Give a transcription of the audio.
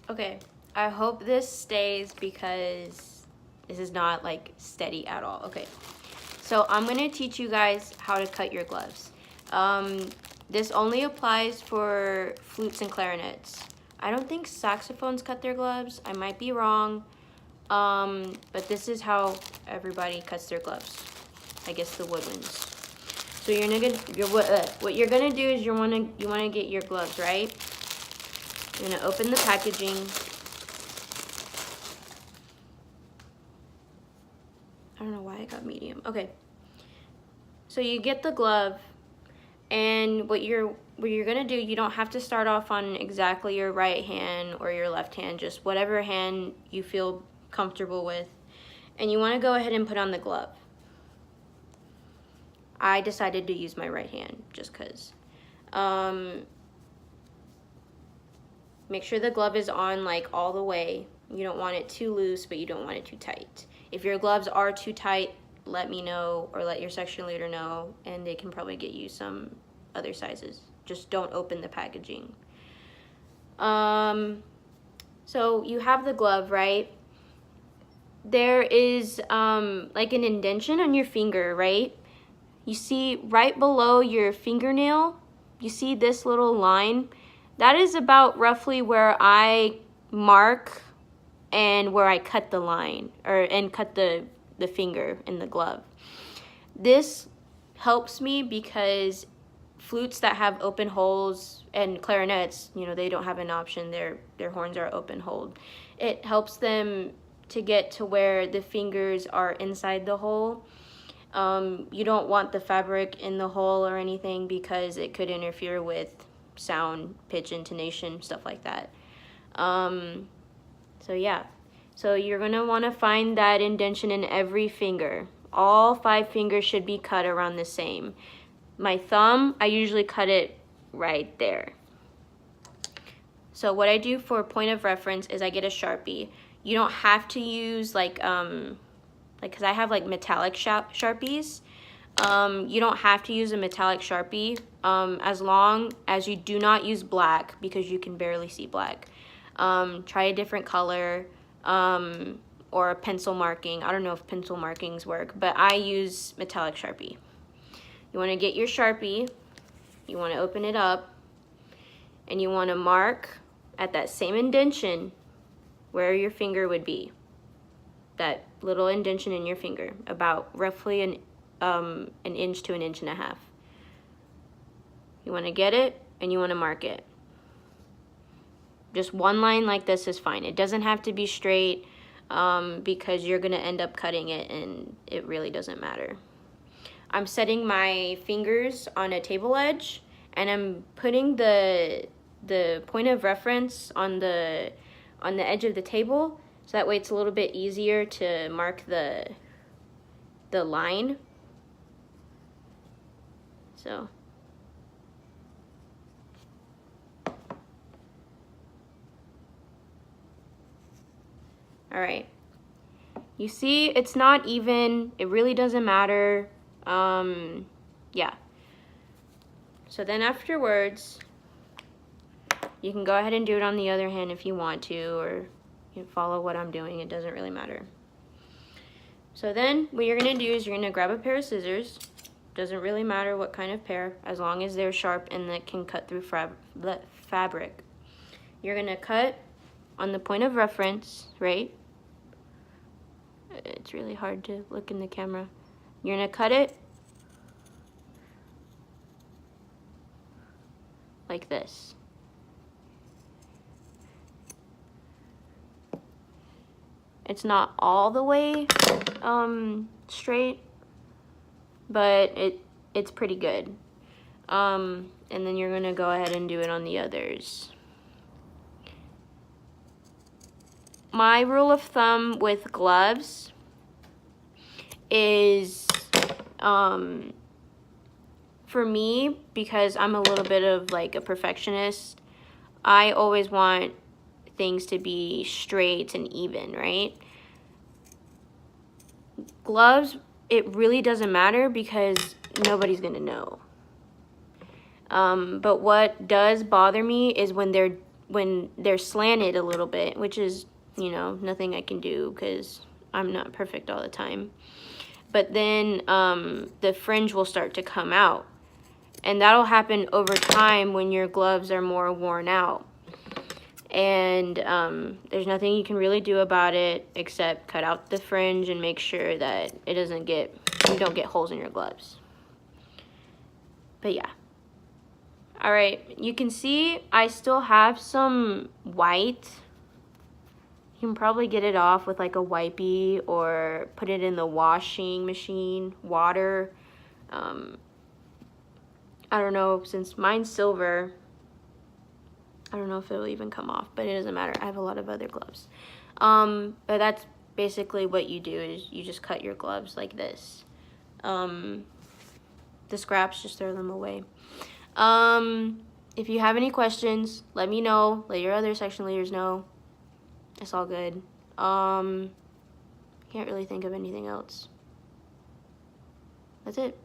Okay, I hope this stays because this is not like steady at all. Okay, so I'm gonna teach you guys how to cut your gloves. This only applies for flutes and clarinets. I don't think saxophones cut their gloves. I might be wrong, but this is how everybody cuts their gloves. I guess the woodwinds. So what you're gonna do is you wanna get your gloves, right? You're gonna open the packaging. I don't know why I got medium. Okay. So you get the glove, and what you're gonna do, you don't have to start off on exactly your right hand or your left hand, just whatever hand you feel comfortable with. And you wanna go ahead and put on the glove. I decided to use my right hand just cause. Make sure the glove is on like all the way. You don't want it too loose, but you don't want it too tight. If your gloves are too tight, let me know or let your section leader know, and they can probably get you some other sizes. Just don't open the packaging. So you have the glove, right? There is like an indentation on your finger, right? You see right below your fingernail, you see this little line? That is about roughly where I mark and where I cut the line and cut the finger in the glove. This helps me because flutes that have open holes and clarinets, you know, they don't have an option. Their horns are open holed. It helps them to get to where the fingers are inside the hole. You don't want the fabric in the hole or anything because it could interfere with sound, pitch, intonation, stuff like that. So yeah, so you're gonna want to find that indentation in every finger. All 5 fingers should be cut around the same. My thumb, I usually cut it right there. So what I do for point of reference is I get a Sharpie. You don't have to use because I have like metallic Sharpies. You don't have to use a metallic Sharpie as long as you do not use black because you can barely see black. Try a different color or a pencil marking. I don't know if pencil markings work, but I use metallic Sharpie. You want to get your Sharpie, you want to open it up, and you want to mark at that same indentation where your finger would be. That little indentation in your finger, about roughly an inch to an inch and a half. You want to get it and you want to mark it. Just one line like this is fine. It doesn't have to be straight because you're going to end up cutting it and it really doesn't matter. I'm setting my fingers on a table edge and I'm putting the point of reference on the edge of the table, so that way it's a little bit easier to mark the line. So all right, you see it's not even, it really doesn't matter. Yeah, so then afterwards you can go ahead and do it on the other hand if you want to, or you can follow what I'm doing. It doesn't really matter. So then what you're going to do is you're going to grab a pair of scissors. Doesn't really matter what kind of pair, as long as they're sharp and that can cut through fabric. You're going to cut on the point of reference, right? It's really hard to look in the camera. You're going to cut it like this. It's not all the way straight, but it's pretty good. And then you're gonna go ahead and do it on the others. My rule of thumb with gloves is, for me, because I'm a little bit of like a perfectionist, I always want things to be straight and even, right? Gloves, it really doesn't matter because nobody's gonna know. But what does bother me is when they're when they're slanted a little bit, which is, you know, nothing I can do because I'm not perfect all the time. But then the fringe will start to come out. And that'll happen over time when your gloves are more worn out. And there's nothing you can really do about it except cut out the fringe and make sure that it doesn't get, you don't get holes in your gloves. But yeah. All right, you can see I still have some white. You can probably get it off with like a wipey or put it in the washing machine, water. I don't know, since mine's silver, I don't know if it'll even come off, but it doesn't matter. I have a lot of other gloves. But that's basically what you do, is you just cut your gloves like this. The scraps, just throw them away. If you have any questions, let me know. Let your other section leaders know. It's all good. Can't really think of anything else. That's it.